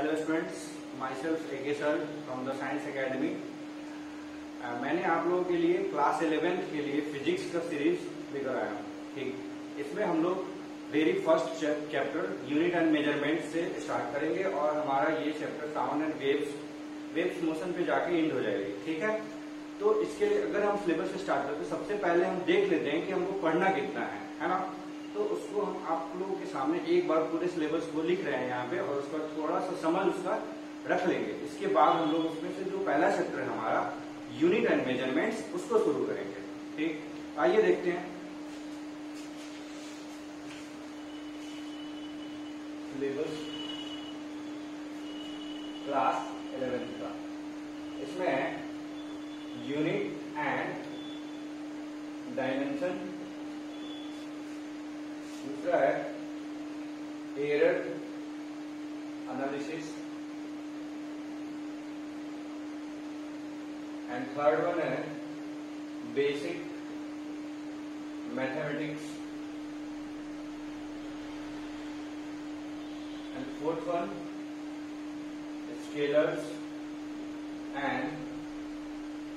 Hello students, my self AK sir from the science academy. मैंने आप लोगों के लिए क्लास 11th के लिए फिजिक्स का सीरीज लेकर आया हूँ। ठीक, इसमें हम लोग very first chapter unit and measurement से स्टार्ट करेंगे और हमारा ये chapter sound and waves motion पे जाके एंड हो जाएगी। ठीक है, तो इसके लिए अगर हम सिलेबस से स्टार्ट करते हैं, सबसे पहले हम देख लेते हैं कि हमको पढ़ना कितना है ना। तो उसको हम आप लोगों के सामने एक बार पूरे सिलेबस को लिख रहे हैं यहाँ पे, और उसका थोड़ा सा समझ उसका रख लेंगे। इसके बाद हम लोग उसमें से जो पहला चैप्टर है हमारा यूनिट एंड मेजरमेंट्स, उसको शुरू करेंगे। ठीक, आइए देखते हैं सिलेबस क्लास 11th का। इसमें यूनिट एंड डायमेंशन, दूसरा है error analysis, and third one है basic mathematics, and fourth one scalars and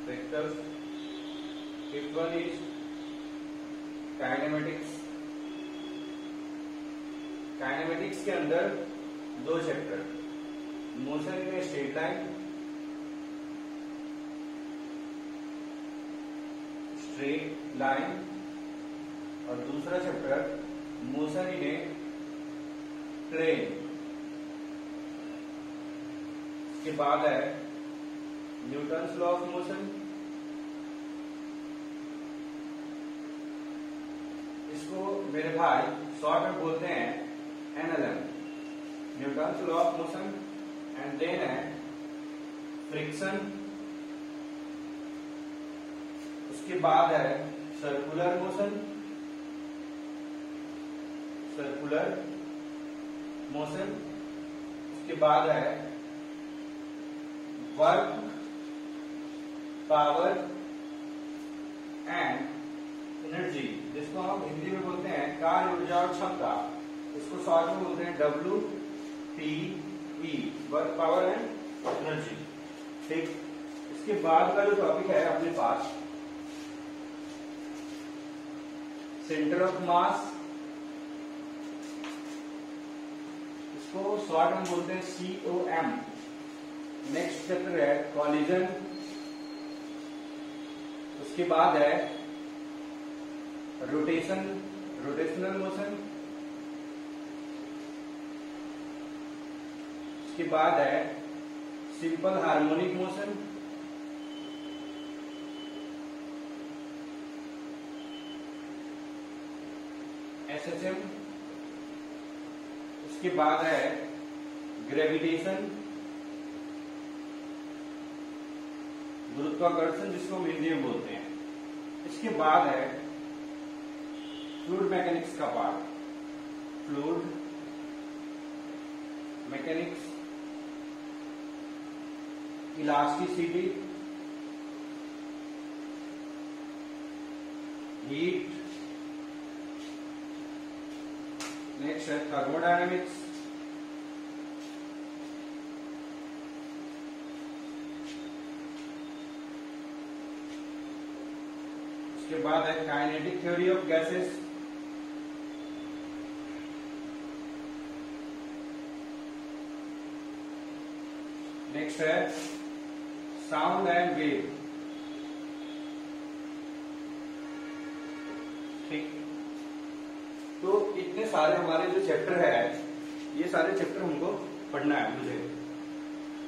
vectors, fifth one is kinematics. Kinematics के अंदर दो chapter, motion in straight line, और दूसरा chapter motion in a plane. इसके बाद है न्यूटन्स लॉ ऑफ मोशन, इसको मेरे भाई शॉर्ट में बोलते हैं NLM, Newton's law of motion. And then है फ्रिक्शन, उसके बाद है सर्कुलर मोशन, उसके बाद है वर्क, पावर एंड एनर्जी, जिसको हम हिंदी में बोलते हैं कार्य, ऊर्जा और क्षमता। इसको शॉर्ट में बोलते हैं WPE, work, power and energy. ठीक, इसके बाद का जो टॉपिक है अपने पास सेंटर ऑफ मास, इसको शॉर्ट में बोलते हैं COM। नेक्स्ट चैप्टर है कॉलिजन, उसके बाद है रोटेशनल मोशन, उसके बाद है सिंपल हार्मोनिक मोशन, SHM, उसके बाद है ग्रेविटेशन, गुरुत्वाकर्षण, जिसको हम हिंदी में बोलते हैं। इसके बाद है फ्लूइड मैकेनिक्स का part, fluid mechanics, elasticity, heat, next है थर्मोडायनेमिक्स, उसके बाद है kinetic theory of gases, next है साउंड एंड वेव। ठीक, तो इतने सारे हमारे जो चैप्टर है, ये सारे चैप्टर हमको पढ़ना है मुझे।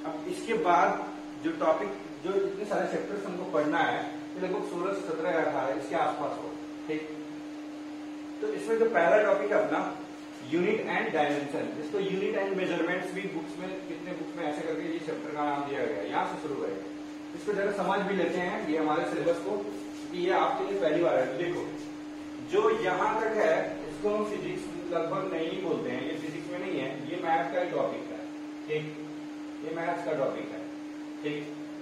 अब इसके बाद जो टॉपिक, जो इतने सारे चैप्टर्स हमको पढ़ना है, ये लगभग 16, 17 या 18 इसके आसपास हो। ठीक, तो इसमें जो पहला टॉपिक है अपना यूनिट एंड डायमेंशन, इसको यूनिट एंड मेजरमेंट्स भी बुक्स में, कितने बुक्स में ऐसे करके ये चैप्टर का नाम दिया गया है, यहाँ से शुरू है। इसको जरा समझ भी लेते हैं ये हमारे सिलेबस को, कि ये आपके लिए पहली बार है। देखो, जो यहाँ तक है इसको हम फिजिक्स लगभग नहीं बोलते हैं, ये फिजिक्स में नहीं है, ये मैथ का टॉपिक है। ठीक, ये मैथ्स का टॉपिक है। ठीक,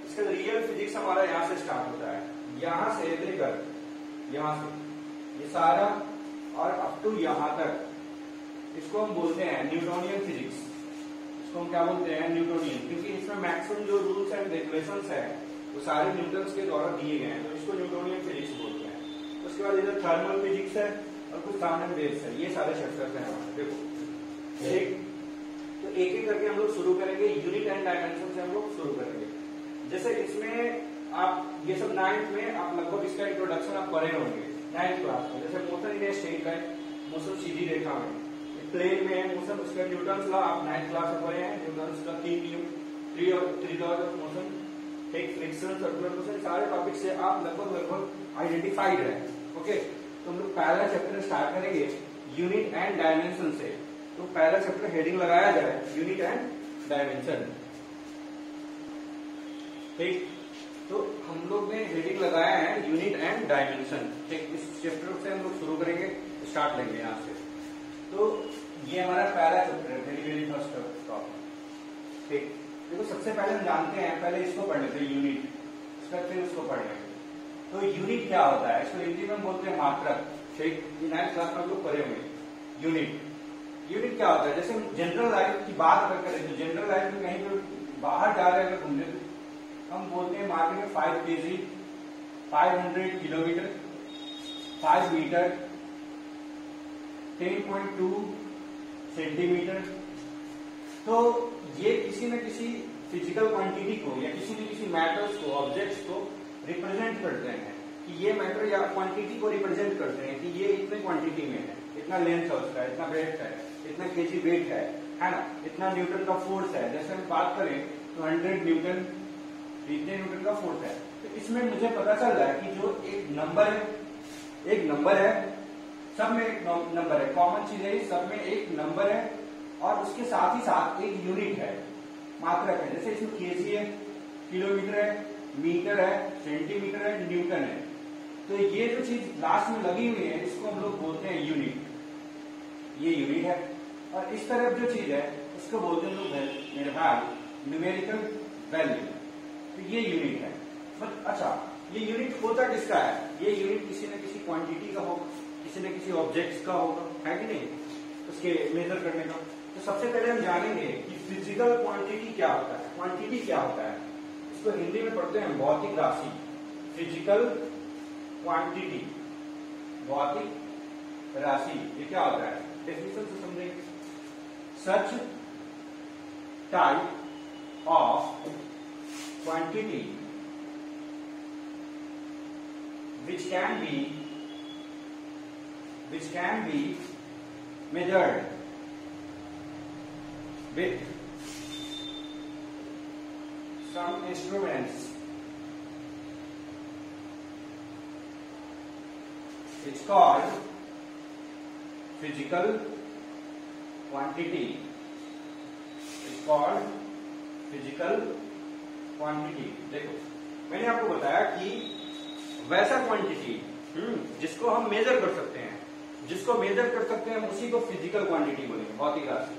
इसका रियल फिजिक्स हमारा यहाँ से स्टार्ट होता है, यहाँ से लेकर यहाँ से ये सारा और अप टू यहाँ तक, इसको हम बोलते हैं न्यूटोनियन फिजिक्स। इसको हम क्या बोलते हैं, न्यूटोनियन, क्योंकि इसमें मैक्सिमम जो रूल्स एंड रेगुलेशंस है वो सारे न्यूटन्स के द्वारा दिए गए हैं, तो इसको न्यूटोनियन फिजिक्स बोलते हैं। उसके बाद इधर थर्मल फिजिक्स है और कुछ सामान्य वेव्स है, ये सारे चैप्टर्स हैं हमारे। देखो एक एक करके हम लोग शुरू करेंगे, यूनिट एंड डायमेंशन से हम लोग शुरू करेंगे। जैसे इसमें आप ये सब 9th में आप लगभग इसका इंट्रोडक्शन आप पढ़े होंगे 9th क्लास में। जैसे motion in a straight line, motion सीधी रेखा में, प्लेन में है मोशन, उसका न्यूटन्स लॉ आप 9th क्लास में पढ़े हैं। न्यूटन्स का 3 नियम, 3 लॉज ऑफ मोशन, एक फ्रिक्शन, सर्कुलर मोशन, सारे टॉपिक से आप लगभग आइडेंटिफाइड है। ओके, तो हम लोग पहला चैप्टर स्टार्ट करेंगे यूनिट एंड डायमेंशन से। तो पहला चैप्टर हेडिंग लगाया जाए यूनिट एंड डायमेंशन। ठीक, तो हम लोग ने हेडिंग लगाया है यूनिट एंड डायमेंशन। ठीक, इस चैप्टर से हम लोग शुरू करेंगे, स्टार्ट लेंगे यहाँ से। तो ये हमारा पहला चैप्टर है, वेरी वेरी फर्स्ट टॉपिक। ठीक, देखो सबसे पहले हम जानते हैं, पहले इसको पढ़ लेते हैं यूनिट, फिर उसको पढ़ लेंगे। तो यूनिट क्या होता है, इसको हिंदी में बोलते हैं मात्रक। ठीक, 9th क्लास में हम लोग पढ़े हुए। यूनिट क्या होता है, जैसे हम जनरल लाइफ की बात अगर करें तो जनरल लाइफ में कहीं पर बाहर जा रहे हैं अगर घूमने, तो हम बोलते हैं मार्केट में 5 kg, 500 किलोमीटर, 5 मीटर, 10.2 सेंटीमीटर। तो ये किसी न किसी फिजिकल क्वांटिटी को या किसी न किसी मैटर्स को, ऑब्जेक्ट्स को रिप्रेजेंट करते हैं, कि ये मैटर या क्वांटिटी को रिप्रेजेंट करते हैं कि ये इतने क्वांटिटी में है, इतना लेंथ है उसका, इतना ब्रेथ है, इतना केजी वेट है ना, इतना न्यूटन का फोर्स है। जैसे हम बात करें तो 100 न्यूटन, इतने न्यूटन का फोर्स है। तो इसमें मुझे पता चल रहा है कि जो एक नंबर है, सब में एक नंबर है, कॉमन चीज है, सब में एक नंबर है और उसके साथ ही साथ एक यूनिट है, मात्रक है। जैसे इसमें केजी है, किलोमीटर है, मीटर है, सेंटीमीटर है, न्यूटन है। तो ये जो चीज लास्ट में लगी हुई है इसको हम लोग बोलते हैं यूनिट, ये यूनिट है। और इस तरफ जो चीज है उसको बोलते हैं लोग न्यूमेरिकल वैल्यू। तो ये यूनिट है। बट अच्छा, ये यूनिट होता किसका है, ये यूनिट किसी न किसी क्वांटिटी का होगा, किसी न किसी ऑब्जेक्ट्स का होगा, है कि नहीं, उसके मेजर करने का। तो सबसे पहले हम जानेंगे कि फिजिकल क्वांटिटी क्या होता है। क्वांटिटी क्या होता है, इसको हिंदी में पढ़ते हैं भौतिक राशि। फिजिकल क्वांटिटी, भौतिक राशि, ये क्या होता है, डेफिनेशन से समझेंगे। Such type of quantity which can be measured with some instruments. It's called physical quantity. It's called physical quantity. देखो मैंने आपको बताया कि वैसा क्वांटिटी जिसको हम मेजर कर सकते हैं, जिसको मेजर कर सकते हैं उसी को फिजिकल क्वांटिटी बोलेंगे, भौतिक राशि।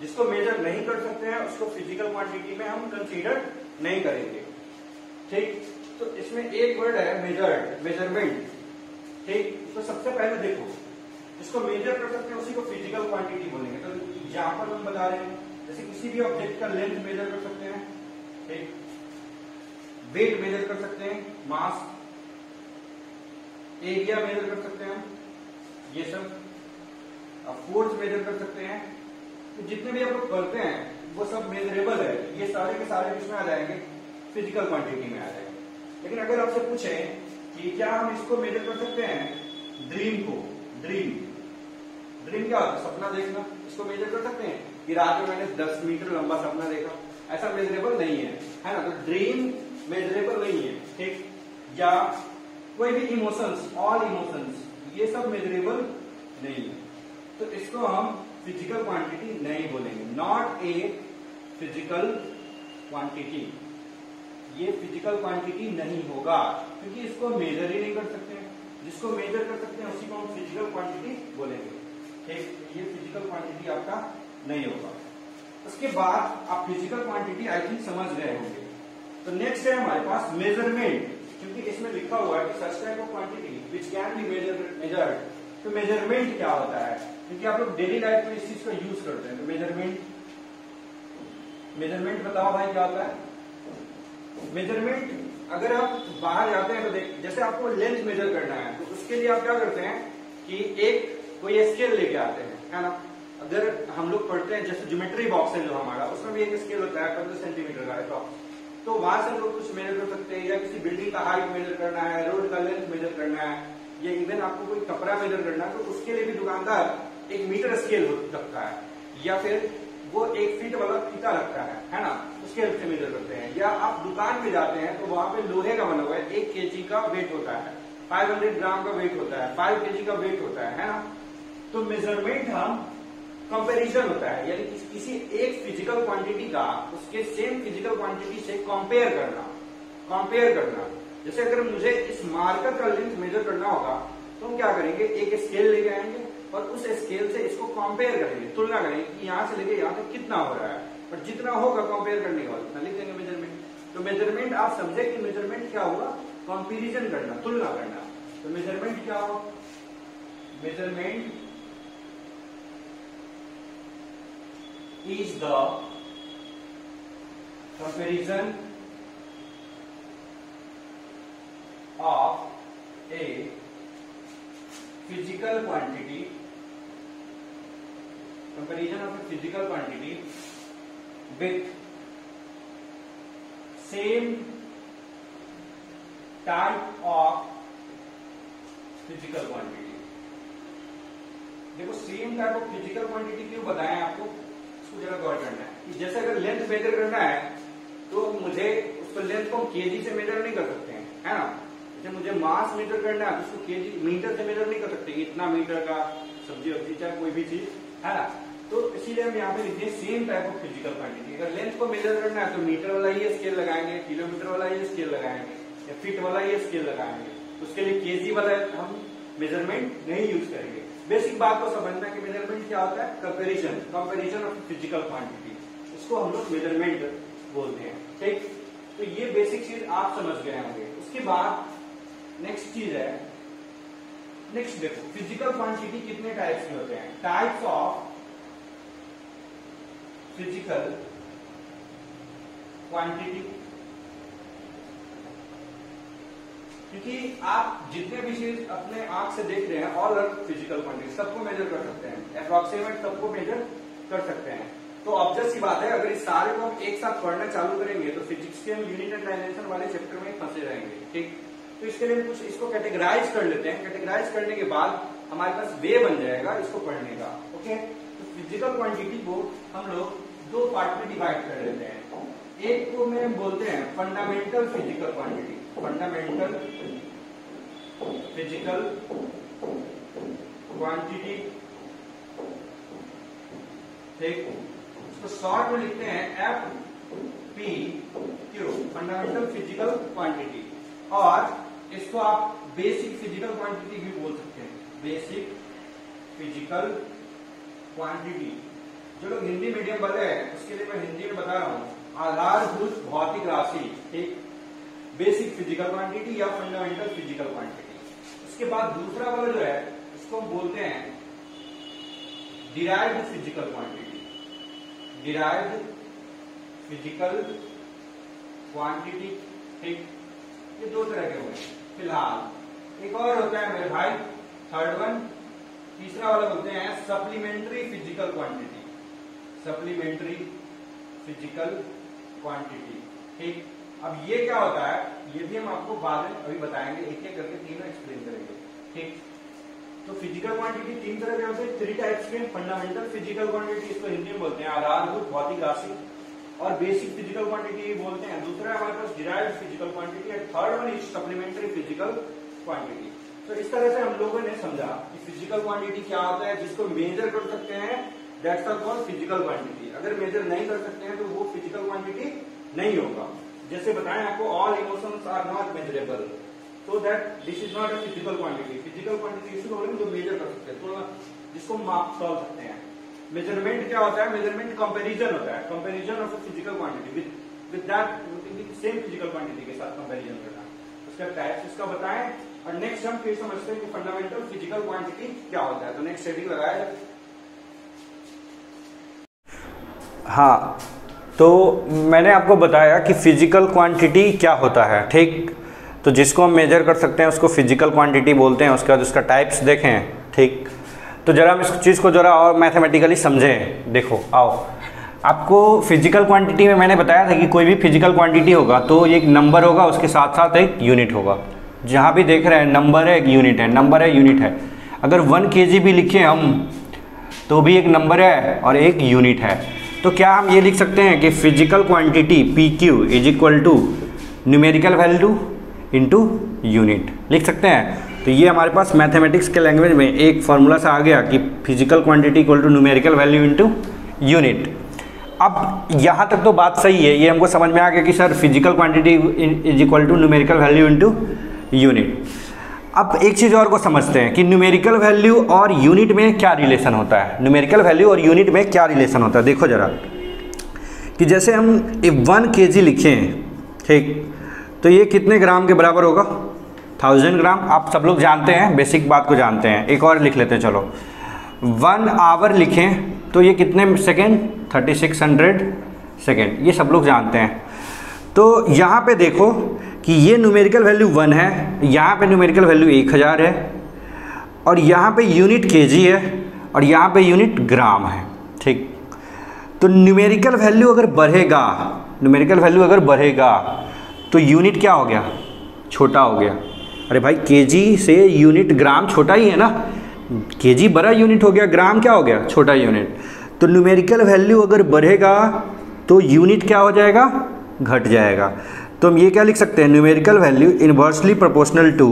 जिसको मेजर नहीं कर सकते हैं उसको फिजिकल क्वांटिटी में हम कंसीडर नहीं करेंगे। ठीक, तो इसमें एक वर्ड है मेजर्ड, मेजरमेंट। ठीक, तो सबसे पहले देखो, जिसको मेजर कर सकते हैं उसी को फिजिकल क्वांटिटी बोलेंगे। तो एग्जाम्पल हम बता रहे हैं, जैसे किसी भी ऑब्जेक्ट का लेंथ मेजर कर सकते हैं, ठीक, वेट मेजर कर सकते हैं, मास, एरिया मेजर कर सकते हैं हम, ये सब, फोर्स मेजर कर सकते हैं। तो जितने भी आप लोग करते हैं वो सब मेजरेबल है, ये सारे के सारे किसमें आ जाएंगे, फिजिकल क्वांटिटी में आ जाएंगे। लेकिन अगर आपसे पूछें कि क्या हम इसको मेजर कर सकते हैं, ड्रीम को, ड्रीम क्या होता है, सपना देखना, इसको मेजर कर सकते हैं कि रात में मैंने 10 मीटर लंबा सपना देखा, ऐसा मेजरेबल नहीं है ना। तो ड्रीम मेजरेबल नहीं है। ठीक, या कोई भी इमोशंस, ऑल इमोशंस, ये सब मेजरेबल नहीं है। तो इसको हम फिजिकल क्वांटिटी नहीं बोलेंगे, नॉट ए फिजिकल क्वांटिटी। ये फिजिकल क्वांटिटी नहीं होगा क्योंकि इसको मेजर ही नहीं कर सकते हैं। जिसको मेजर कर सकते हैं उसी को हम फिजिकल क्वांटिटी बोलेंगे। ठीक, ये फिजिकल क्वांटिटी आपका नहीं होगा। उसके बाद आप फिजिकल क्वांटिटी आई थिंक समझ गए होंगे। तो नेक्स्ट है हमारे पास मेजरमेंट, क्योंकि इसमें लिखा हुआ है कि such type of quantity which can be measured. तो मेजरमेंट क्या होता है, क्योंकि आप लोग डेली लाइफ में इस चीज का यूज करते हैं। तो मेजरमेंट मेजरमेंट बताओ भाई क्या होता है। मेजरमेंट अगर आप बाहर जाते हैं तो देख, जैसे आपको लेंथ मेजर करना है तो उसके लिए आप क्या करते हैं कि एक कोई स्केल लेके आते हैं, है ना। अगर हम लोग पढ़ते हैं जैसे ज्योमेट्री बॉक्स है जो हमारा, उसमें भी एक स्केल होता है 15 सेंटीमीटर का अप्रॉक्स, तो वहां से हम लोग कुछ मेजर कर सकते हैं, या किसी बिल्डिंग का हाइट मेजर करना है, रोड का लेंथ मेजर करना है, या इवन आपको कोई कपड़ा मेजर करना है तो उसके लिए भी दुकानदार एक मीटर स्केल रखता है, या फिर वो 1 फीट वाला फीता रखता है ना, उसके हेल्प से मेजर करते हैं। या आप दुकान पे जाते हैं तो वहां पे लोहे का बना हुआ है, 1 kg का वेट होता है, 500 ग्राम का वेट होता है, 5 kg का वेट होता है ना। तो मेजरमेंट हम कंपैरिजन होता है, यानी किसी एक फिजिकल क्वांटिटी का उसके सेम फिजिकल क्वांटिटी से कंपेयर करना। जैसे अगर मुझे इस मार्कर का लेंथ मेजर करना होगा तो हम क्या करेंगे, एक स्केल लेके आएंगे और उस स्केल से इसको कंपेयर करेंगे, तुलना करेंगे कि यहां से लेके यहां तक कितना हो रहा है, और जितना होगा कंपेयर करने के बाद उतना लिख देंगे मेजरमेंट। तो मेजरमेंट आप समझे कि मेजरमेंट क्या हुआ, कंपैरिजन करना, तुलना करना। तो मेजरमेंट क्या हुआ, measurement is the comparison of a physical quantity with same type of physical quantity। देखो same type of physical quantity क्यों बताएं आपको, इसको जरा गौर करना है कि जैसे अगर लेंथ मेजर करना है तो मुझे उसको लेंथ को केजी से मेजर नहीं कर सकते हैं, है ना। जैसे मुझे मास मेजर करना है तो उसको केजी मीटर से मेजर नहीं कर सकते, इतना मीटर का सब्जी वब्जी चाहे कोई भी चीज, है ना। तो इसीलिए हम यहाँ पे लिखते हैं same type of physical quantity. अगर लेंथ को मेजर करना है तो मीटर वाला ही स्केल लगाएंगे, किलोमीटर वाला ही स्केल लगाएंगे, या फीट वाला ही स्केल लगाएंगे। उसके लिए केजी वाला हम मेजरमेंट नहीं यूज करेंगे। बेसिक बात को समझना कि मेजरमेंट क्या होता है, कंपैरिजन ऑफ फिजिकल क्वांटिटी, इसको हम लोग मेजरमेंट बोलते हैं, ठीक। तो ये बेसिक चीज आप समझ गए होंगे। उसके बाद नेक्स्ट चीज है, नेक्स्ट देखो फिजिकल क्वांटिटी कितने टाइप्स के होते हैं, टाइप्स ऑफ फिजिकल क्वांटिटी। क्योंकि आप जितने भी चीज अपने आंख से देख रहे हैं ऑल आर फिजिकल क्वांटिटी, सबको मेजर कर सकते हैं, अप्रोक्सीमेट सबको मेजर कर सकते हैं। तो ऑब्वियस सी बात है अगर इस सारे को हम एक साथ पढ़ना चालू करेंगे तो फिजिक्स के हम यूनिट एंड डायमेंशन वाले चैप्टर में फंसे रहेंगे, ठीक। तो इसके लिए कुछ इसको कैटेगराइज कर लेते हैं, कैटेगराइज करने के बाद हमारे पास वे बन जाएगा इसको पढ़ने का, ओके। तो फिजिकल क्वांटिटी को हम लोग 2 पार्ट में डिवाइड कर लेते हैं। एक को में बोलते हैं fundamental physical quantity, fundamental physical quantity, ठीक। इसको शॉर्ट में लिखते हैं FPQ, फंडामेंटल फिजिकल क्वांटिटी। और इसको आप बेसिक फिजिकल क्वांटिटी भी बोल सकते हैं, बेसिक फिजिकल क्वांटिटी। जो लोग हिंदी मीडियम वाले हैं उसके लिए मैं हिंदी में बता रहा हूं, आधारभूत भौतिक राशि, ठीक, बेसिक फिजिकल क्वांटिटी या फंडामेंटल फिजिकल क्वांटिटी। उसके बाद दूसरा वाला जो है इसको हम बोलते हैं derived physical quantity, derived physical quantity, ठीक। ये 2 तरह के हुए फिलहाल। एक और होता है मेरे भाई थर्ड वन, तीसरा वाला बोलते हैं supplementary physical quantity, supplementary physical quantity, ठीक। अब ये क्या होता है ये भी हम आपको बाद में अभी बताएंगे, एक एक करके तीनों एक्सप्लेन करेंगे, ठीक। तो फिजिकल क्वांटिटी 3 तरह के होते हैं, 3 टाइप्स के। फंडामेंटल फिजिकल क्वांटिटी इसको हिंदी में बोलते हैं आधारभूत भौतिक राशि, और बेसिक फिजिकल क्वांटिटी बोलते हैं। दूसरा हमारे पास derived physical quantity, and third one is supplementary physical quantity. तो इस तरह से हम लोगों ने समझा कि फिजिकल क्वांटिटी क्या होता है, जिसको मेजर कर सकते हैं, दैट्स कॉल्ड फिजिकल क्वांटिटी। अगर मेजर नहीं कर सकते हैं तो वो फिजिकल क्वांटिटी नहीं होगा। जैसे बताएं आपको all emotions are not measurable, so that this is not a physical quantity। Physical quantity इसको बोलेंगे जो मेजर कर सकते हैं, तो जिसको माप तौल सकते हैं। मेजरमेंट क्या होता है, मेजरमेंट कंपैरिजन होता है, comparison of physical quantity with that same physical quantity के साथ कंपैरिजन करना। उसका टाइप्स इसका बताएं, और नेक्स्ट हम फिर समझते हैं कि फंडामेंटल फिजिकल क्वांटिटी क्या होता है। तो नेक्स्ट हेडिंग लगाया। हाँ, तो मैंने आपको बताया कि फिजिकल क्वांटिटी क्या होता है, ठीक। तो जिसको हम मेजर कर सकते हैं उसको फिजिकल क्वांटिटी बोलते हैं। उसके बाद उसका टाइप्स देखें, ठीक। तो ज़रा हम इस चीज़ को ज़रा और मैथमेटिकली समझें। देखो आओ, आपको फिजिकल क्वांटिटी में मैंने बताया था कि कोई भी फिजिकल क्वांटिटी होगा तो एक नंबर होगा, उसके साथ साथ एक यूनिट होगा। जहाँ भी देख रहे हैं नंबर है, एक यूनिट है, नंबर है, यूनिट है। अगर 1 kg भी लिखें हम तो भी एक नंबर है और एक यूनिट है। तो क्या हम ये लिख सकते हैं कि physical quantity PQ is equal to numerical value into unit, लिख सकते हैं। तो ये हमारे पास मैथमेटिक्स के लैंग्वेज में एक फार्मूला सा आ गया कि physical quantity equal to numerical value into unit. अब यहाँ तक तो बात सही है, ये हमको समझ में आ गया कि sir physical quantity is equal to numerical value into unit. अब एक चीज़ और को समझते हैं कि न्यूमेरिकल वैल्यू और यूनिट में क्या रिलेशन होता है। न्यूमेरिकल वैल्यू और यूनिट में क्या रिलेशन होता है, देखो ज़रा कि जैसे हम 1 kg लिखें, ठीक, तो ये कितने ग्राम के बराबर होगा? 1000 ग्राम। आप सब लोग जानते हैं, बेसिक बात को जानते हैं। एक और लिख लेते हैं, चलो 1 आवर लिखें तो ये कितने सेकेंड? 3600 सेकेंड, ये सब लोग जानते हैं। तो यहाँ पे देखो कि ये न्यूमेरिकल वैल्यू 1 है, यहाँ पे न्यूमेरिकल वैल्यू 1000 है, और यहाँ पे यूनिट kg है, और यहाँ पे यूनिट ग्राम है, ठीक। तो न्यूमेरिकल वैल्यू अगर बढ़ेगा, न्यूमेरिकल वैल्यू अगर बढ़ेगा तो यूनिट क्या हो गया? छोटा हो गया। अरे भाई kg से यूनिट ग्राम छोटा ही है ना, kg बड़ा यूनिट हो गया, ग्राम क्या हो गया? छोटा यूनिट। तो न्यूमेरिकल वैल्यू अगर बढ़ेगा तो यूनिट क्या हो जाएगा? घट जाएगा। तो हम ये क्या लिख सकते हैं? Numerical value inversely proportional to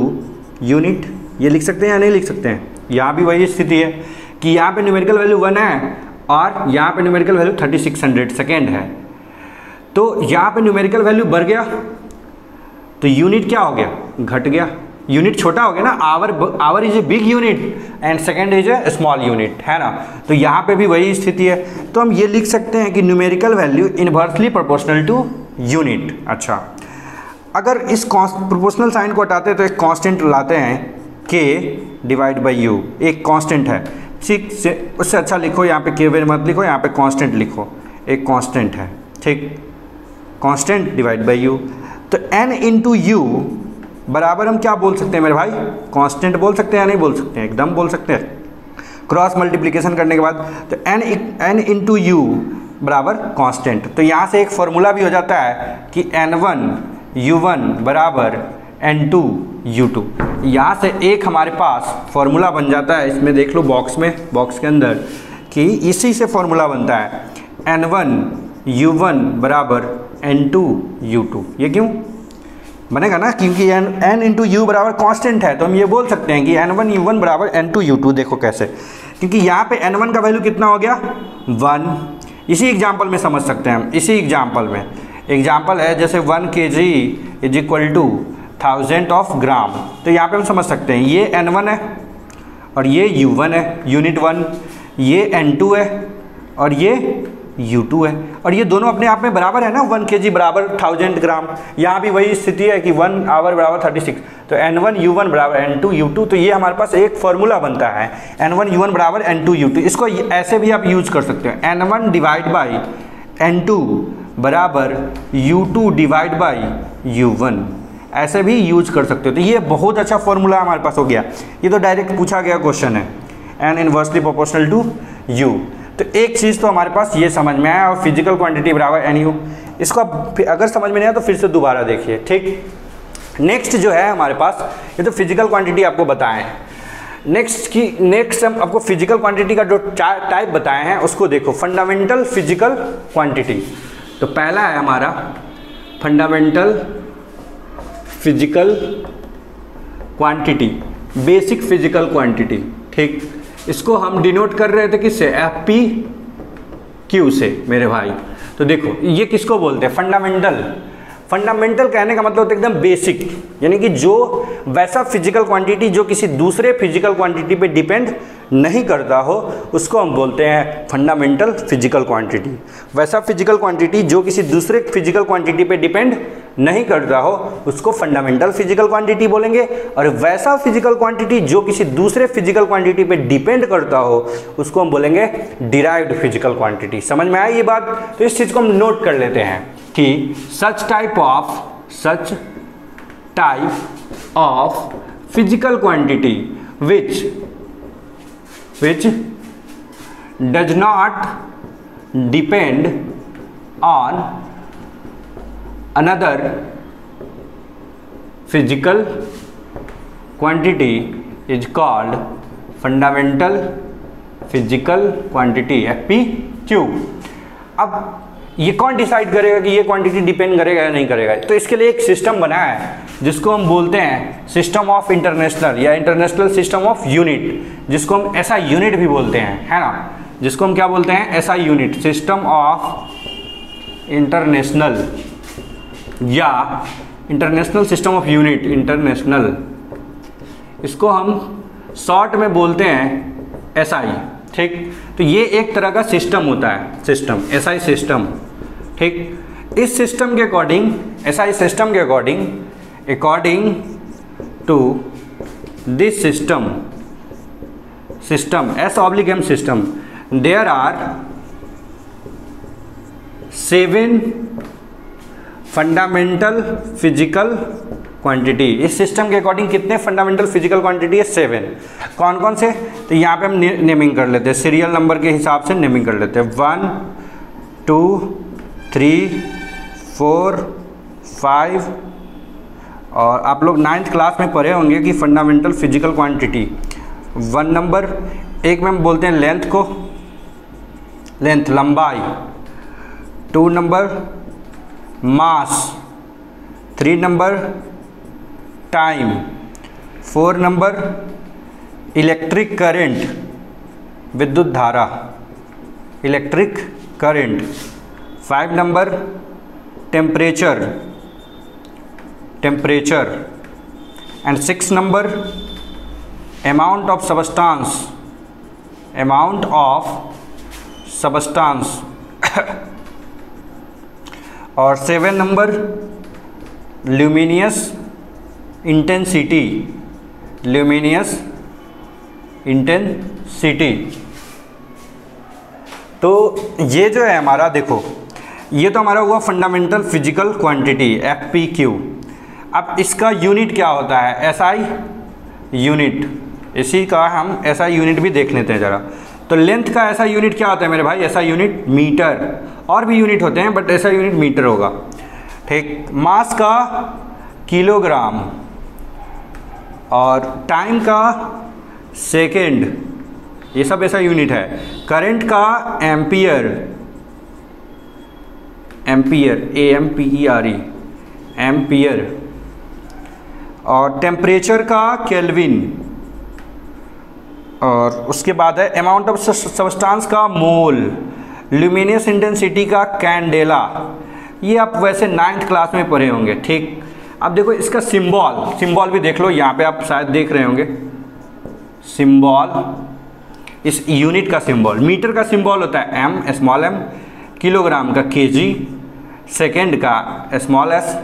unit, ये लिख सकते हैं या नहीं लिख सकते हैं? यहाँ भी वही स्थिति है कि यहाँ पे न्यूमेरिकल वैल्यू 1 है और यहाँ पे न्यूमेरिकल वैल्यू 3600 सेकेंड है। तो यहाँ पे न्यूमेरिकल वैल्यू बढ़ गया तो यूनिट क्या हो गया? घट गया। यूनिट छोटा हो गया ना, our is a big unit and second is a small unit, है ना। तो यहाँ पे भी वही स्थिति है। तो हम ये लिख सकते हैं कि numerical value inversely proportional to unit. अच्छा, अगर इस प्रोपोर्शनल साइन को हटाते तो एक कांस्टेंट लाते हैं k डिवाइड बाई यू, एक कांस्टेंट है, ठीक से। उससे अच्छा लिखो, यहाँ पे k मत लिखो, यहाँ पे कांस्टेंट लिखो, एक कांस्टेंट है, ठीक, कांस्टेंट डिवाइड बाई यू। तो n इंटू यू बराबर हम क्या बोल सकते हैं मेरे भाई? कांस्टेंट बोल सकते हैं या नहीं बोल सकते हैं? एकदम बोल सकते हैं, क्रॉस मल्टीप्लिकेशन करने के बाद। तो n इंटू यू बराबर कांस्टेंट। तो यहाँ से एक फॉर्मूला भी हो जाता है कि n1u1 बराबर n2u2। यहाँ से एक हमारे पास फॉर्मूला बन जाता है, इसमें देख लो बॉक्स में, बॉक्स के अंदर, कि इसी से फॉर्मूला बनता है n1u1 बराबर n2u2। ये क्यों बनेगा ना? क्योंकि n इंटू यू बराबर कॉन्स्टेंट है। तो हम ये बोल सकते हैं कि n1u1 बराबर n2u2। देखो कैसे, क्योंकि यहाँ पे n1 का वैल्यू कितना हो गया? 1। इसी एग्जाम्पल में समझ सकते हैं हम, इसी एग्जाम्पल में। एग्जाम्पल है जैसे 1 kg is equal to 1000 of gram. तो यहाँ पे हम समझ सकते हैं ये n1 है और ये u1 है, यूनिट 1, ये n2 है और ये u2 है, और ये दोनों अपने आप में बराबर है ना। 1 kg बराबर 1000 ग्राम। यहाँ भी वही स्थिति है कि 1 आवर बराबर 36। तो n1u1 बराबर n2u2। तो ये हमारे पास एक फॉर्मूला बनता है n1u1 बराबर n2u2। इसको ऐसे भी आप यूज कर सकते हो, n1 डिवाइड बाई n2 बराबर u2 डिवाइड बाई u1, ऐसे भी यूज कर सकते हो। तो ये बहुत अच्छा फॉर्मूला हमारे पास हो गया। ये तो डायरेक्ट पूछा गया क्वेश्चन है, n inversely proportional to u। तो एक चीज़ तो हमारे पास ये समझ में आया, और फिजिकल क्वांटिटी बराबर NU। इसको अगर समझ में नहीं आया तो फिर से दोबारा देखिए, ठीक। नेक्स्ट जो है हमारे पास, ये तो फिजिकल क्वांटिटी आपको बताएं। नेक्स्ट हम आपको फिजिकल क्वांटिटी का जो टाइप बताए हैं उसको देखो, फंडामेंटल फिजिकल क्वांटिटी। तो पहला है हमारा fundamental physical quantity, basic physical quantity, ठीक। इसको हम डिनोट कर रहे थे किससे? FPQ से मेरे भाई। तो देखो ये किसको बोलते हैं? फंडामेंटल। फंडामेंटल कहने का मतलब होता है एकदम बेसिक, यानी कि जो वैसा फिजिकल क्वांटिटी जो किसी दूसरे फिजिकल क्वांटिटी पे डिपेंड नहीं करता हो, उसको हम बोलते हैं फंडामेंटल फिजिकल क्वांटिटी। वैसा फिजिकल क्वांटिटी जो किसी दूसरे फिजिकल क्वांटिटी पे डिपेंड नहीं करता हो उसको फंडामेंटल फिजिकल क्वांटिटी बोलेंगे, और वैसा फिजिकल क्वांटिटी जो किसी दूसरे फिजिकल क्वांटिटी पे डिपेंड करता हो उसको हम बोलेंगे डिराइव्ड फिजिकल क्वांटिटी। समझ में आया ये बात? तो इस चीज़ को हम नोट कर लेते हैं कि such type of physical quantity which does not depend on another physical quantity is called fundamental physical quantity FPQ। अब ये कौन डिसाइड करेगा कि ये क्वांटिटी डिपेंड करेगा या नहीं करेगा? तो इसके लिए एक सिस्टम बना है जिसको हम बोलते हैं सिस्टम ऑफ इंटरनेशनल या इंटरनेशनल सिस्टम ऑफ यूनिट, जिसको हम SI यूनिट भी बोलते हैं, है ना? जिसको हम क्या बोलते हैं? SI unit, system of international या international system of unit, international, इसको हम शॉर्ट में बोलते हैं SI। ठीक, तो ये एक तरह का सिस्टम होता है, सिस्टम, SI सिस्टम। ठीक, इस सिस्टम के अकॉर्डिंग, SI सिस्टम के according, according to this system S/M system, there are 7 fundamental physical quantity. इस सिस्टम के अकॉर्डिंग कितने फंडामेंटल फिजिकल क्वांटिटी है? 7। कौन कौन से? तो यहाँ पे हम नेमिंग कर लेते हैं, सीरियल नंबर के हिसाब से नेमिंग कर लेते हैं। 1 2 3 4 5, और आप लोग 9th क्लास में पढ़े होंगे कि फंडामेंटल फिजिकल क्वांटिटी 1 नंबर, एक में हम बोलते हैं लेंथ को, लेंथ लंबाई, 2 number mass, 3 number time, 4 number electric current, विद्युत धारा, electric current, 5 number temperature, and 6 number amount of substance, और 7 नंबर ल्यूमिनियस इंटेंसिटी, तो ये जो है हमारा, देखो ये तो हमारा हुआ फंडामेंटल फिजिकल क्वांटिटी FPQ। अब इसका यूनिट क्या होता है? SI unit. इसी का हम SI यूनिट भी देख लेते हैं ज़रा। तो लेंथ का SI यूनिट क्या होता है मेरे भाई? SI यूनिट मीटर, और भी यूनिट होते हैं बट SI यूनिट मीटर होगा। ठीक, मास का किलोग्राम, और टाइम का सेकेंड, ये सब SI यूनिट है। करंट का एम्पियर, AMPERE, एम्पियर, और टेम्परेचर का केल्विन, और उसके बाद है अमाउंट ऑफ सबस्टांस का मोल, ल्यूमिनियस इंटेंसिटी का कैंडेला। ये आप वैसे 9th क्लास में पढ़े होंगे। ठीक, अब देखो इसका सिंबल भी देख लो, यहाँ पे आप शायद देख रहे होंगे सिंबल, इस यूनिट का सिंबल। मीटर का सिंबल होता है M, स्मॉल m, किलोग्राम का kg, सेकेंड का स्मॉल s,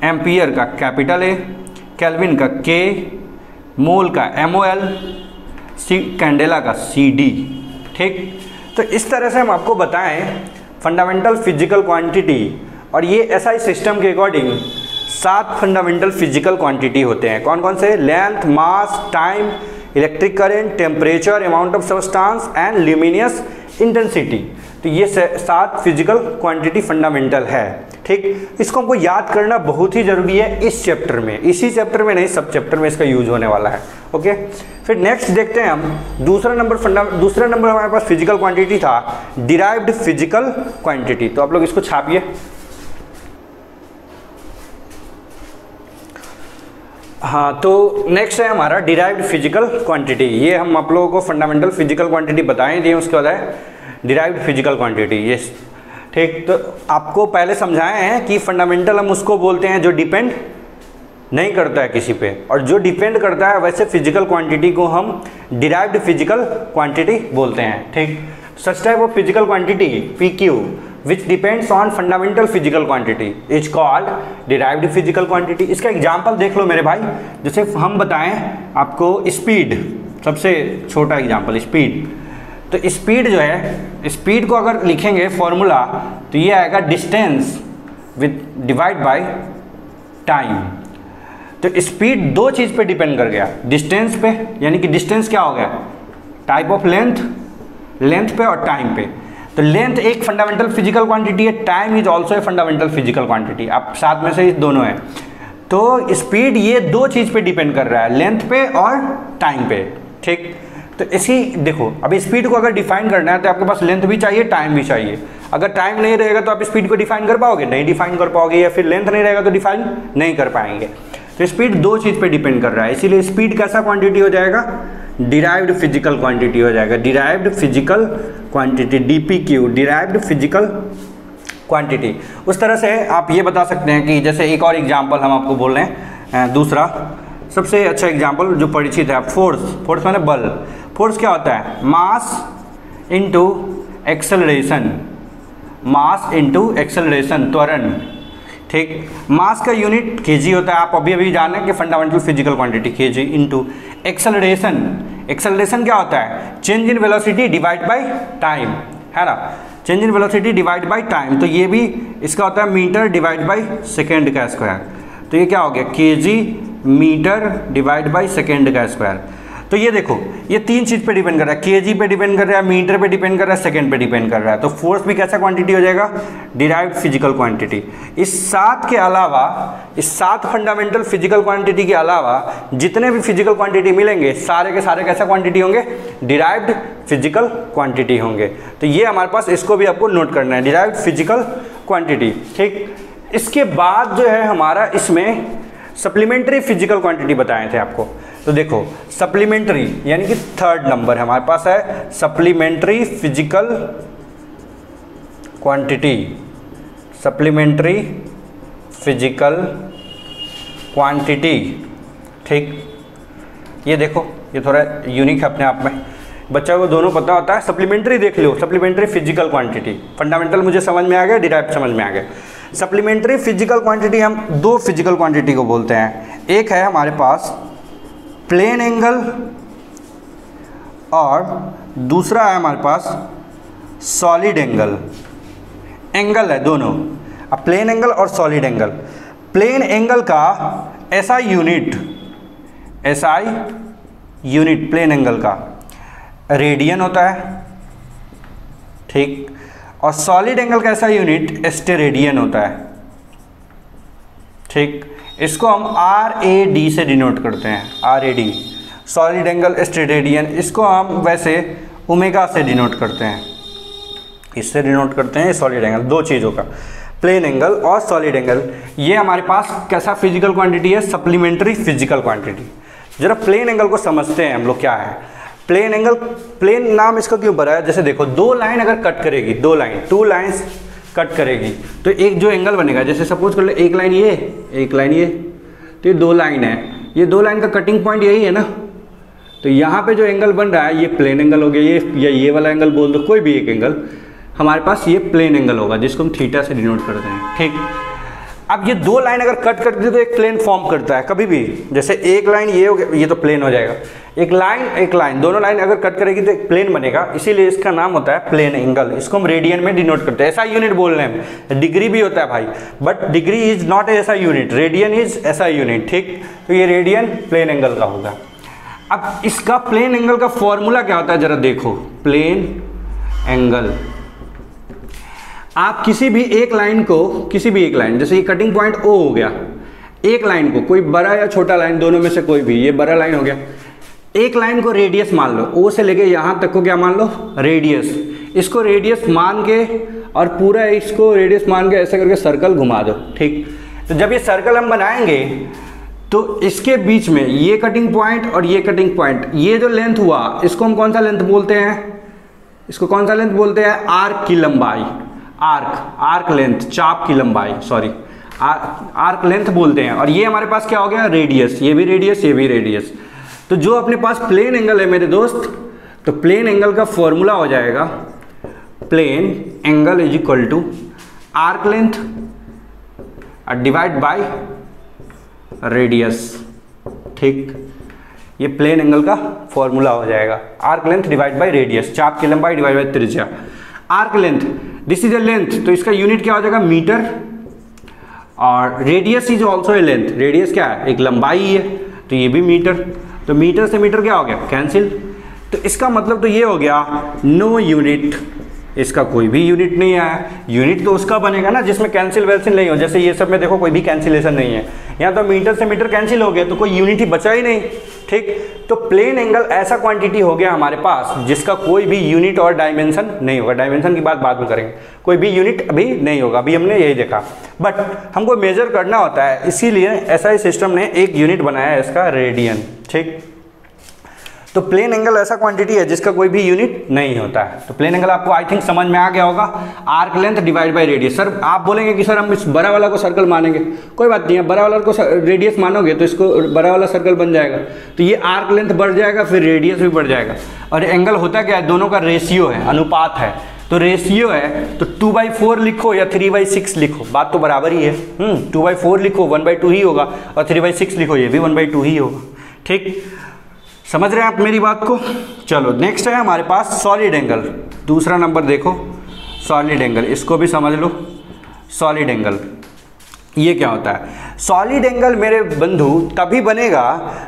एम्पियर का कैपिटल A, केल्विन का K, मोल का MOL, कैंडेला का CD। ठीक, तो इस तरह से हम आपको बताएं फंडामेंटल फिजिकल क्वांटिटी, और ये SI सिस्टम के अकॉर्डिंग 7 फंडामेंटल फिजिकल क्वांटिटी होते हैं। कौन कौन से? Length, mass, time, electric current, temperature, amount of substance and luminous intensity. तो ये 7 फिजिकल क्वांटिटी फंडामेंटल है। ठीक, इसको हमको याद करना बहुत ही जरूरी है इस चैप्टर में, इसी चैप्टर में नहीं, सब चैप्टर में इसका यूज होने वाला है। ओके, फिर नेक्स्ट देखते हैं हम दूसरा नंबर हमारे पास फिजिकल क्वांटिटी था डिराइव्ड फिजिकल क्वांटिटी। तो आप लोग इसको छापिए। हाँ, तो नेक्स्ट है हमारा डिराइव्ड फिजिकल क्वांटिटी। ये हम आप लोगों को फंडामेंटल फिजिकल क्वांटिटी बताएं दिए, उसके बाद है डिराइव्ड फिजिकल क्वांटिटी। ये ठीक, तो आपको पहले समझाए हैं कि फंडामेंटल हम उसको बोलते हैं जो डिपेंड नहीं करता है किसी पे, और जो डिपेंड करता है वैसे फिजिकल क्वांटिटी को हम डिराइव्ड फिजिकल क्वांटिटी बोलते हैं। ठीक, such type of physical quantity PQ which depends on fundamental physical quantity is called derived physical quantity. इसका एग्जाम्पल देख लो मेरे भाई, जैसे हम बताएं आपको स्पीड, सबसे छोटा एग्जाम्पल स्पीड। तो स्पीड जो है, स्पीड को अगर लिखेंगे फॉर्मूला तो ये आएगा distance with divide by time. तो स्पीड दो चीज़ पे डिपेंड कर गया, डिस्टेंस पे, यानी कि डिस्टेंस क्या हो गया, टाइप ऑफ लेंथ, लेंथ पे और टाइम पे। तो लेंथ एक फंडामेंटल फिजिकल क्वांटिटी है, time is also a fundamental physical quantity, आप साथ में से दोनों है। तो स्पीड ये दो चीज़ पे डिपेंड कर रहा है, लेंथ पे और टाइम पे, ठीक। तो इसी देखो, अभी स्पीड को अगर डिफाइन करना है तो आपके पास लेंथ भी चाहिए, टाइम भी चाहिए। अगर टाइम नहीं रहेगा तो आप स्पीड को डिफाइन कर पाओगे, नहीं डिफाइन कर पाओगे, या फिर लेंथ नहीं रहेगा तो डिफाइन नहीं कर पाएंगे। तो स्पीड दो चीज़ पे डिपेंड कर रहा है, इसीलिए स्पीड कैसा क्वांटिटी हो जाएगा, डिराइव्ड फिजिकल क्वांटिटी हो जाएगा, derived physical quantity, DPQ, derived physical quantity. उस तरह से आप ये बता सकते हैं कि जैसे एक और एग्जांपल हम आपको बोल रहे हैं, दूसरा सबसे अच्छा एग्जांपल जो परिचित है, फोर्स। फोर्स माने बल। फोर्स क्या होता है, mass into acceleration, mass into acceleration, त्वरण, ठीक। मास का यूनिट केजी होता है, आप अभी अभी जाने कि fundamental physical quantity KG into acceleration. Acceleration क्या होता है, change in velocity divide by time, है ना, change in velocity divide by time. तो ये भी इसका होता है मीटर डिवाइड बाय सेकेंड का स्क्वायर। तो ये क्या हो गया, KG metre divide by second का स्क्वायर। तो ये देखो, ये तीन चीज़ पे डिपेंड कर रहा है, केजी पे डिपेंड कर रहा है, मीटर पे डिपेंड कर रहा है, सेकंड पे डिपेंड कर रहा है। तो फोर्स भी कैसा क्वांटिटी हो जाएगा, डिराइव्ड फिजिकल क्वांटिटी। इस सात के अलावा, इस सात फंडामेंटल फिजिकल क्वांटिटी के अलावा जितने भी फिजिकल क्वांटिटी मिलेंगे सारे के सारे कैसा क्वांटिटी होंगे, डिराइव्ड फिजिकल क्वांटिटी होंगे। तो ये हमारे पास, इसको भी आपको नोट करना है, डिराइव्ड फिजिकल क्वांटिटी, ठीक। इसके बाद जो है हमारा इसमें सप्लीमेंट्री फिजिकल क्वांटिटी बताए थे आपको। तो देखो सप्लीमेंट्री यानी कि थर्ड नंबर हमारे पास है, supplementary physical quantity, supplementary physical quantity, ठीक। ये देखो, ये थोड़ा यूनिक है अपने आप में, बच्चों को दोनों पता होता है। सप्लीमेंट्री देख लो, सप्लीमेंट्री फिजिकल क्वांटिटी, फंडामेंटल मुझे समझ में आ गया, डिराइव समझ में आ गया। सप्लीमेंट्री फिजिकल क्वांटिटी, हम दो फिजिकल क्वांटिटी को बोलते हैं, एक है हमारे पास प्लेन एंगल और दूसरा है हमारे पास सॉलिड एंगल। एंगल है दोनों, अब प्लेन एंगल और सॉलिड एंगल। प्लेन एंगल का SI unit, SI unit plane angle का रेडियन होता है, ठीक। और सॉलिड एंगल का ऐसा यूनिट स्टेरेडियन होता है, ठीक। इसको हम RAD से डिनोट करते हैं, RAD, सॉलिड एंगल स्टेरेडियन। इसको हम वैसे ओमेगा से डिनोट करते हैं, इससे डिनोट करते हैं सॉलिड एंगल। दो चीज़ों का, प्लेन एंगल और सॉलिड एंगल, ये हमारे पास कैसा फिजिकल क्वांटिटी है, सप्लीमेंट्री फिजिकल क्वांटिटी। जरा प्लेन एंगल को समझते हैं हम लोग क्या है। प्लेन एंगल, प्लेन नाम इसका क्यों पड़ा है, जैसे देखो दो लाइन अगर कट करेगी, दो लाइन, टू लाइन्स कट करेगी तो एक जो एंगल बनेगा, जैसे सपोज कर ले एक लाइन ये, एक लाइन ये, तो ये दो लाइन है, ये दो लाइन का कटिंग पॉइंट यही है ना। तो यहाँ पे जो एंगल बन रहा है ये प्लेन एंगल हो गया, ये या ये वाला एंगल बोल दो, कोई भी एक एंगल, हमारे पास ये प्लेन एंगल होगा जिसको हम थीटा से डिनोट करते हैं, ठीक। अब ये दो लाइन अगर कट करती है तो एक प्लेन फॉर्म करता है कभी भी, जैसे एक लाइन ये हो गया, ये तो प्लेन हो जाएगा, एक लाइन, दोनों लाइन अगर कट करेगी तो एक प्लेन बनेगा, इसीलिए इसका नाम होता है प्लेन एंगल। इसको हम रेडियन में डिनोट करते हैं, ऐसा यूनिट बोल रहे हैं, डिग्री भी होता है भाई, बट डिग्री इज नॉट ऐसा यूनिट, रेडियन इज ऐसा यूनिट, ठीक। तो ये रेडियन प्लेन एंगल का होगा। अब इसका प्लेन एंगल का फॉर्मूला क्या होता है जरा देखो, प्लेन एंगल, आप किसी भी एक लाइन को, किसी भी एक लाइन, जैसे ये कटिंग पॉइंट O हो गया, एक लाइन को, कोई बड़ा या छोटा लाइन दोनों में से कोई भी, ये बड़ा लाइन हो गया, एक लाइन को रेडियस मान लो, O से लेके यहाँ तक को क्या मान लो, रेडियस। इसको रेडियस मान के और पूरा इसको रेडियस मान के ऐसे करके सर्कल घुमा दो, ठीक। तो जब ये सर्कल हम बनाएंगे तो इसके बीच में ये कटिंग पॉइंट और ये कटिंग पॉइंट, ये जो लेंथ हुआ इसको हम कौन सा लेंथ बोलते हैं, इसको कौन सा लेंथ बोलते हैं, आर्क की लंबाई, आर्क लेंथ, चाप की लंबाई, सॉरी आर्क लेंथ बोलते हैं। और ये हमारे पास क्या हो गया, रेडियस, ये भी रेडियस, ये भी रेडियस। तो जो अपने पास प्लेन एंगल है मेरे दोस्त, तो प्लेन एंगल का फॉर्मूला हो जाएगा, plane angle is equal to arc length divide by radius. ठीक, ये प्लेन एंगल का फॉर्मूला हो जाएगा, arc length divide by radius, चाप की लंबाई डिवाइड बाय त्रिज्या। Arc length, this is a length, तो इसका यूनिट क्या हो जाएगा, मीटर, और radius is also a length, radius क्या है, एक लंबाई है, तो ये भी मीटर, तो मीटर से मीटर क्या हो गया, कैंसिल। तो इसका मतलब तो ये हो गया नो यूनिट, इसका कोई भी यूनिट नहीं आया। यूनिट तो उसका बनेगा ना जिसमें कैंसिल वैंसिल नहीं हो, जैसे ये सब में देखो कोई भी कैंसिलेशन नहीं है, यहाँ तो मीटर से मीटर कैंसिल हो गया तो कोई यूनिट ही बचा ही नहीं। ठीक, तो प्लेन एंगल ऐसा क्वांटिटी हो गया हमारे पास जिसका कोई भी यूनिट और डायमेंशन नहीं होगा। डायमेंशन की बात बाद में करेंगे, कोई भी यूनिट अभी नहीं होगा, अभी हमने यही देखा, बट हमको मेजर करना होता है, इसीलिए एसआई सिस्टम ने एक यूनिट बनाया है इसका, रेडियन। ठीक, तो प्लेन एंगल ऐसा क्वांटिटी है जिसका कोई भी यूनिट नहीं होता है। तो प्लेन एंगल आपको आई थिंक समझ में आ गया होगा, arc length divide by radius. Sir आप बोलेंगे कि सर हम इस बड़ा वाला को सर्कल मानेंगे, कोई बात नहीं है, बड़ा वाला को रेडियस मानोगे तो इसको बड़ा वाला सर्कल बन जाएगा, तो ये आर्क लेंथ बढ़ जाएगा, फिर रेडियस भी बढ़ जाएगा। और एंगल होता क्या है, दोनों का रेशियो है, अनुपात है, तो रेशियो है तो 2/4 लिखो या 3/6 लिखो, बात तो बराबर ही है। 2/4 लिखो 1/2 ही होगा, और 3/6 लिखो ये भी 1/2 ही होगा। ठीक, समझ रहे हैं आप मेरी बात को। चलो नेक्स्ट है हमारे पास सॉलिड एंगल, दूसरा नंबर देखो, सॉलिड एंगल, इसको भी समझ लो। सॉलिड एंगल ये क्या होता है, सॉलिड एंगल मेरे बंधु तभी बनेगा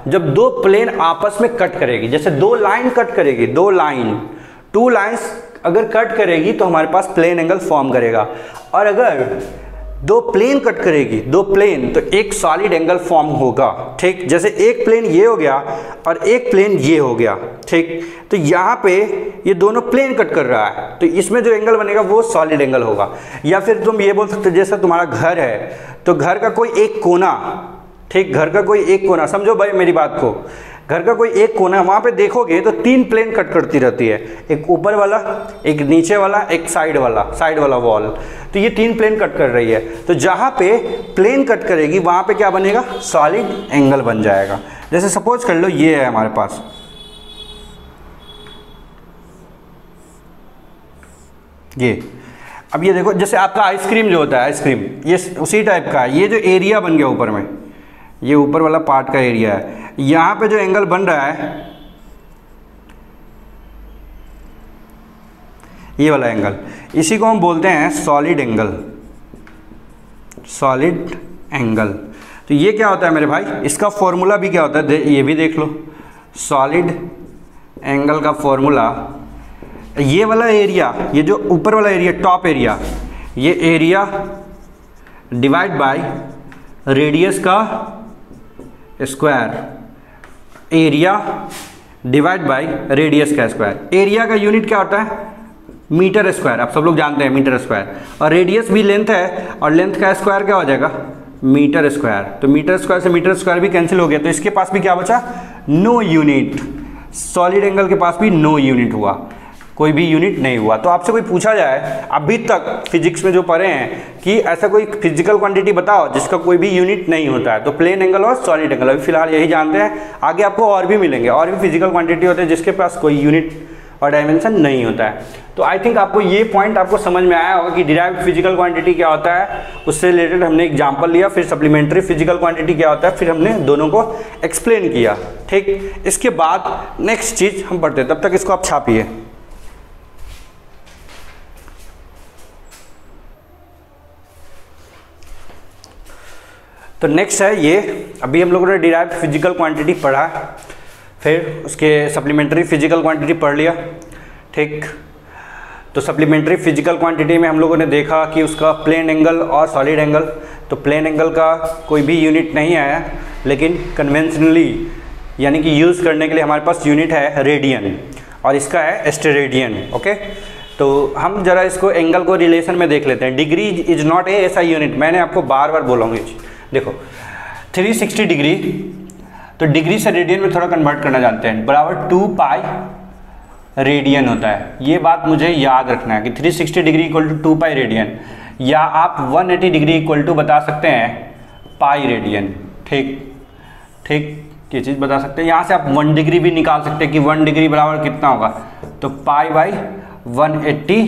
जब दो प्लेन आपस में कट करेगी, जैसे दो लाइन कट करेगी, दो लाइन, 2 लाइन्स अगर कट करेगी तो हमारे पास प्लेन एंगल फॉर्म करेगा। और अगर दो प्लेन कट करेगी, दो प्लेन, तो एक सॉलिड एंगल फॉर्म होगा। ठीक, जैसे एक प्लेन ये हो गया और एक प्लेन ये हो गया। ठीक, तो यहाँ पे ये दोनों प्लेन कट कर रहा है, तो इसमें जो एंगल बनेगा वो सॉलिड एंगल होगा। या फिर तुम ये बोल सकते हो जैसे तुम्हारा घर है, तो घर का कोई एक कोना, ठीक, घर का कोई एक कोना, समझो भाई मेरी बात को, घर का कोई एक कोना, वहाँ पे देखोगे तो 3 प्लेन कट करती रहती है, एक ऊपर वाला, एक नीचे वाला, एक साइड वाला वॉल, तो ये 3 प्लेन कट कर रही है। तो जहाँ पे प्लेन कट करेगी वहाँ पे क्या बनेगा, सॉलिड एंगल बन जाएगा। जैसे सपोज कर लो ये है हमारे पास, ये, अब ये देखो जैसे आपका आइसक्रीम जो होता है, आइसक्रीम ये उसी टाइप का है। ये जो एरिया बन गया ऊपर में, ये ऊपर वाला पार्ट का एरिया है, यहाँ पे जो एंगल बन रहा है ये वाला एंगल, इसी को हम बोलते हैं सॉलिड एंगल। सॉलिड एंगल, तो ये क्या होता है मेरे भाई, इसका फॉर्मूला भी क्या होता है, ये भी देख लो। सॉलिड एंगल का फॉर्मूला, ये वाला एरिया, ये जो ऊपर वाला एरिया, टॉप एरिया, ये एरिया डिवाइड बाय रेडियस का square, area divide by radius का स्क्वायर। एरिया का यूनिट क्या होता है, मीटर स्क्वायर, आप सब लोग जानते हैं मीटर स्क्वायर, और रेडियस भी लेंथ है, और लेंथ का स्क्वायर क्या हो जाएगा, मीटर स्क्वायर। तो मीटर स्क्वायर से मीटर स्क्वायर भी कैंसिल हो गया, तो इसके पास भी क्या बचा, नो यूनिट। सॉलिड एंगल के पास भी नो यूनिट हुआ, कोई भी यूनिट नहीं हुआ। तो आपसे कोई पूछा जाए अभी तक फिजिक्स में जो पढ़े हैं कि ऐसा कोई फिजिकल क्वांटिटी बताओ जिसका कोई भी यूनिट नहीं होता है, तो प्लेन एंगल और सॉलिड एंगल अभी फिलहाल यही जानते हैं, आगे आपको और भी मिलेंगे, और भी फिजिकल क्वांटिटी होते हैं जिसके पास कोई यूनिट और डायमेंशन नहीं होता है। तो आई थिंक आपको ये पॉइंट आपको समझ में आया होगा कि डिराइव्ड फिजिकल क्वांटिटी क्या होता है, उससे रिलेटेड हमने एग्जांपल लिया, फिर सप्लीमेंट्री फिजिकल क्वांटिटी क्या होता है, फिर हमने दोनों को एक्सप्लेन किया। ठीक, इसके बाद नेक्स्ट चीज हम पढ़ते हैं, तब तक इसको आप छापिए। तो नेक्स्ट है ये, अभी हम लोगों ने डिराइव्ड फिजिकल क्वांटिटी पढ़ा, फिर उसके सप्लीमेंट्री फिजिकल क्वांटिटी पढ़ लिया। ठीक, तो सप्लीमेंट्री फिजिकल क्वांटिटी में हम लोगों ने देखा कि उसका प्लेन एंगल और सॉलिड एंगल, तो प्लेन एंगल का कोई भी यूनिट नहीं आया, लेकिन कन्वेंशनली यानी कि यूज़ करने के लिए हमारे पास यूनिट है रेडियन, और इसका है स्टेरेडियन। ओके, तो हम जरा इसको एंगल को रिलेशन में देख लेते हैं। डिग्री इज नॉट ए ऐसा यूनिट, मैंने आपको बार बार बोला हूँ। देखो 360 डिग्री, तो डिग्री से रेडियन में थोड़ा कन्वर्ट करना जानते हैं, बराबर 2 पाई रेडियन होता है। ये बात मुझे याद रखना है कि 360 degree equal to 2 pi radian, या आप 180 डिग्री इक्वल टू बता सकते हैं पाई रेडियन। ठीक ठीक, ये चीज़ बता सकते हैं। यहाँ से आप 1 डिग्री भी निकाल सकते हैं कि 1 डिग्री बराबर कितना होगा, तो पाई बाई 180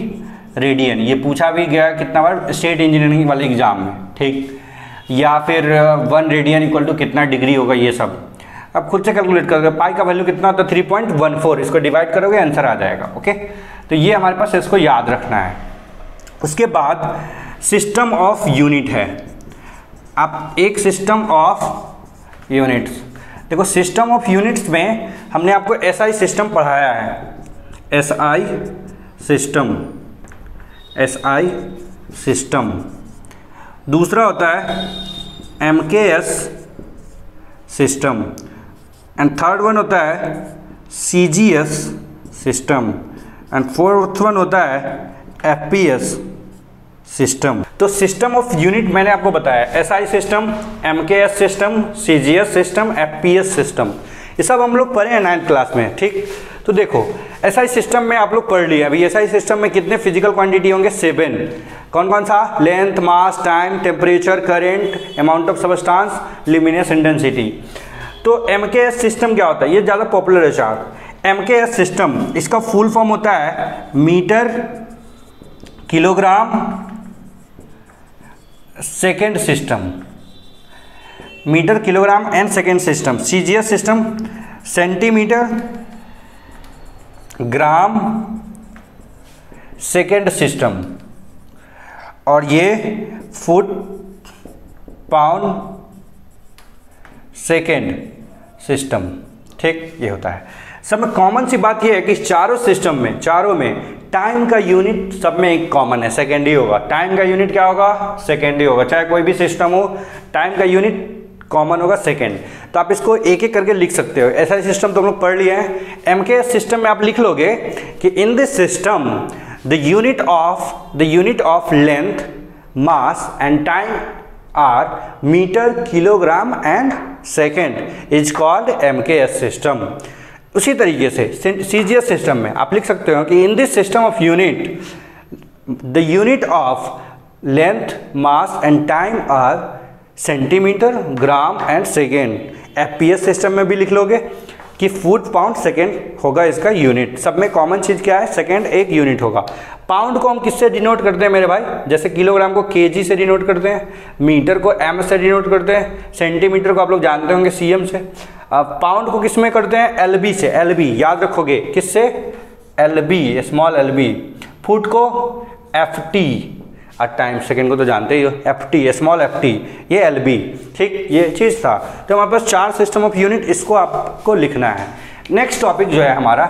रेडियन, ये पूछा भी गया कितना बार स्टेट इंजीनियरिंग वाले एग्जाम में, ठीक। या फिर 1 रेडियन इक्वल टू कितना डिग्री होगा, ये सब अब खुद से कैलकुलेट करोगे। पाई का वैल्यू कितना होता है 3.14, इसको डिवाइड करोगे आंसर आ जाएगा। ओके, तो ये हमारे पास इसको याद रखना है। उसके बाद सिस्टम ऑफ यूनिट है। आप एक सिस्टम ऑफ यूनिट्स देखो, सिस्टम ऑफ यूनिट्स में हमने आपको एसआई सिस्टम पढ़ाया है, एसआई सिस्टम। दूसरा होता है MKS system and third one होता है CGS system and fourth one होता है एफपीएस सिस्टम। तो सिस्टम ऑफ यूनिट मैंने आपको बताया, SI system, MKS system, CGS system, FPS system, ये सब हम लोग पढ़े हैं 9th क्लास में, ठीक। तो देखो एसआई सिस्टम में आप लोग पढ़ लिए। अभी एसआई सिस्टम में कितने फिजिकल क्वांटिटी होंगे? 7। कौन कौन सा? Length, mass, time, temperature, current, amount of substance, luminous intensity. तो एमकेएस सिस्टम क्या होता है? ये ज़्यादा पॉपुलर है चार्ट। एमकेएस सिस्टम, इसका फुल फॉर्म होता है metre kilogram second system, metre kilogram and second system. CGS system centimetre gram second system, और ये फुट पाउंड सेकेंड सिस्टम, ठीक। ये होता है। सब में कॉमन सी बात ये है कि चारों सिस्टम में, चारों में टाइम का यूनिट सब में एक कॉमन है, सेकेंड ही होगा। टाइम का यूनिट क्या होगा? सेकेंड ही होगा। चाहे कोई भी सिस्टम हो, टाइम का यूनिट कॉमन होगा सेकेंड। तो आप इसको एक एक करके लिख सकते हो। ऐसा सिस्टम तो हम लोग पढ़ लिए हैं। एमकेएस सिस्टम में आप लिख लोगे कि in this system the unit of length, mass and time are metre, kilogram and second is called MKS system. उसी तरीके से सीजीएस सिस्टम में आप लिख सकते हो कि in this system of unit the unit of length, mass and time R centimetre, gram and second. FPS system में भी लिख लोगे कि फुट पाउंड सेकेंड होगा इसका यूनिट। सब में कॉमन चीज़ क्या है? सेकेंड एक यूनिट होगा। पाउंड को हम किससे डिनोट करते हैं मेरे भाई? जैसे किलोग्राम को केजी से डिनोट करते हैं, मीटर को एम से डिनोट करते हैं, सेंटीमीटर को आप लोग जानते होंगे सीएम से। पाउंड को किस में करते हैं? एलबी से। एलबी याद रखोगे, किससे? LB, small LB. फुट को एफटी, और टाइम सेकेंड को तो जानते ही हो, एफटी, स्मॉल एफटी, ये एलबी, ठीक। ये चीज़ था। तो हमारे पास 4 सिस्टम ऑफ यूनिट, इसको आपको लिखना है। नेक्स्ट टॉपिक जो है हमारा,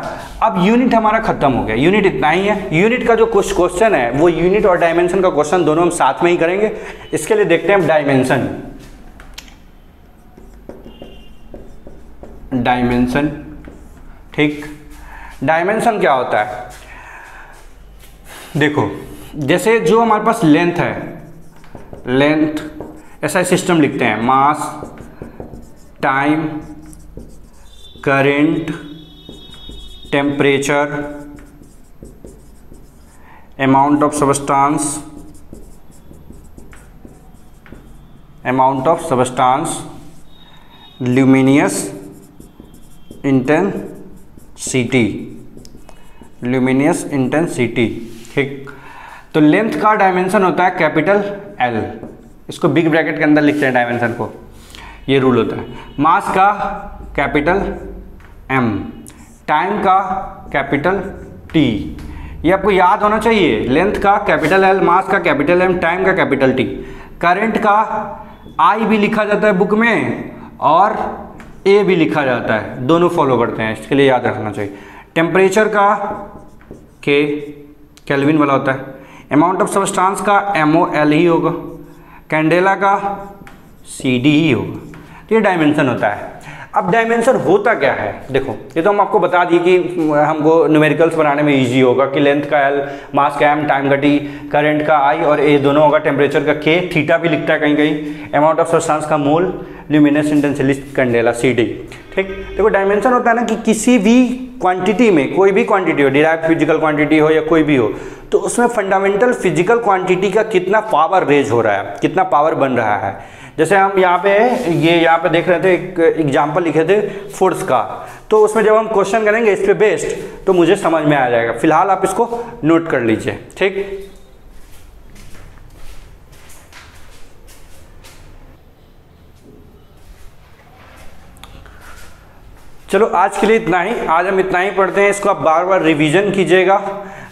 अब यूनिट हमारा खत्म हो गया। यूनिट इतना ही है। यूनिट का जो कुछ क्वेश्चन है वो यूनिट और डायमेंशन का क्वेश्चन दोनों हम साथ में ही करेंगे। इसके लिए देखते हैं हम डायमेंशन। डायमेंशन, ठीक। डायमेंशन क्या होता है? देखो, जैसे जो हमारे पास लेंथ है, लेंथ ऐसा सिस्टम लिखते हैं, mass, time, current, temperature, amount of substance, luminous intensity, ठीक। तो लेंथ का डायमेंशन होता है कैपिटल एल, इसको बिग ब्रैकेट के अंदर लिखते हैं डायमेंशन को, ये रूल होता है। मास का कैपिटल एम, टाइम का कैपिटल टी, ये आपको याद होना चाहिए। लेंथ का कैपिटल एल, मास का कैपिटल एम, टाइम का कैपिटल टी। करंट का आई भी लिखा जाता है बुक में और ए भी लिखा जाता है, दोनों फॉलो करते हैं, इसके लिए याद रखना चाहिए। टेम्परेचर का के केल्विन वाला होता है। अमाउंट ऑफ सबस्टांस का MOL ही होगा। कैंडेला का CD ही होगा। तो ये डायमेंशन होता है। अब डायमेंशन होता क्या है? देखो, ये तो हम आपको बता दिए कि हमको न्यूमेरिकल्स बनाने में इजी होगा कि लेंथ का L, मास का M, टाइम का T, करंट का I और A दोनों होगा, टेम्परेचर का K, थीटा भी लिखता है कहीं कहीं, अमाउंट ऑफ सबस्टांस का मोल, ल्यूमिनस इंटेंसिटी कैंडेला CD, ठीक। देखो डायमेंशन होता है ना कि किसी भी क्वांटिटी में, कोई भी क्वांटिटी हो, डिराइव्ड फिजिकल क्वांटिटी हो या कोई भी हो, तो उसमें फंडामेंटल फिजिकल क्वांटिटी का कितना पावर रेज हो रहा है, कितना पावर बन रहा है। जैसे हम यहाँ पे देख रहे थे, एक एग्जाम्पल लिखे थे फोर्स का, तो उसमें जब हम क्वेश्चन करेंगे इस पे बेस्ड तो मुझे समझ में आ जाएगा। फिलहाल आप इसको नोट कर लीजिए, ठीक। चलो आज के लिए इतना ही, आज हम इतना ही पढ़ते हैं। इसको आप बार बार रिवीजन कीजिएगा।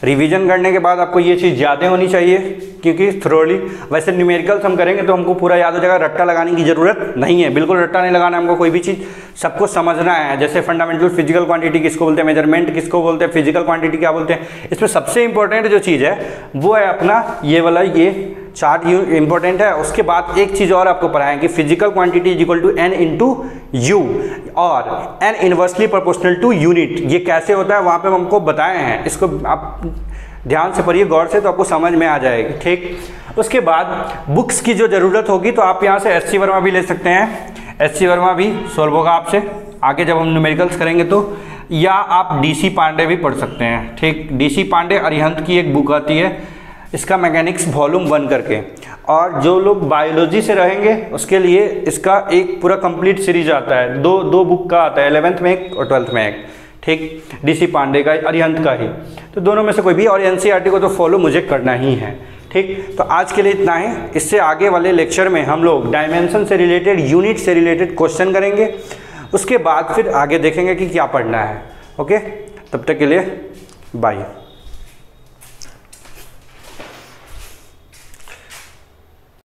रिवीजन करने के बाद आपको ये चीज़ यादें होनी चाहिए, क्योंकि थ्रोली वैसे न्यूमेरिकल्स हम करेंगे तो हमको पूरा याद हो जाएगा, रट्टा लगाने की ज़रूरत नहीं है, बिल्कुल रट्टा नहीं लगाना है हमको। कोई भी चीज़ सबको समझना है। जैसे फंडामेंटल फिजिकल क्वांटिटी किसको बोलते हैं, मेजरमेंट किसको बोलते हैं, फिजिकल क्वांटिटी क्या बोलते हैं। इसमें सबसे इंपॉर्टेंट जो चीज़ है वो है अपना ये वाला, ये चार्ट इंपॉर्टेंट है। उसके बाद एक चीज़ और आपको पढ़ाएं कि physical quantity is equal to n into u और n inversely proportional to unit. ये कैसे होता है वहाँ पे हमको बताए हैं, इसको आप ध्यान से पढ़िए गौर से तो आपको समझ में आ जाएगी, ठीक। उसके बाद बुक्स की जो ज़रूरत होगी तो आप यहाँ से एस.सी. वर्मा भी ले सकते हैं। एस.सी. वर्मा भी सॉल्व होगा आपसे आगे जब हम न्यूमेरिकल्स करेंगे तो, या आप डी.सी. पांडे भी पढ़ सकते हैं, ठीक। डी.सी. पांडे अरिहंत की एक बुक आती है, इसका मैकेनिक्स वॉल्यूम 1 करके। और जो लोग बायोलॉजी से रहेंगे उसके लिए इसका एक पूरा कंप्लीट सीरीज आता है, दो बुक का आता है, 11th में एक और 12th में एक, ठीक। डी.सी. पांडे का, अरिहंत का ही, तो दोनों में से कोई भी। और एनसीईआरटी को तो फॉलो मुझे करना ही है, ठीक। तो आज के लिए इतना ही। इससे आगे वाले लेक्चर में हम लोग डायमेंशन से रिलेटेड, यूनिट से रिलेटेड क्वेश्चन करेंगे। उसके बाद फिर आगे देखेंगे कि क्या पढ़ना है। ओके, तब तक के लिए बाय।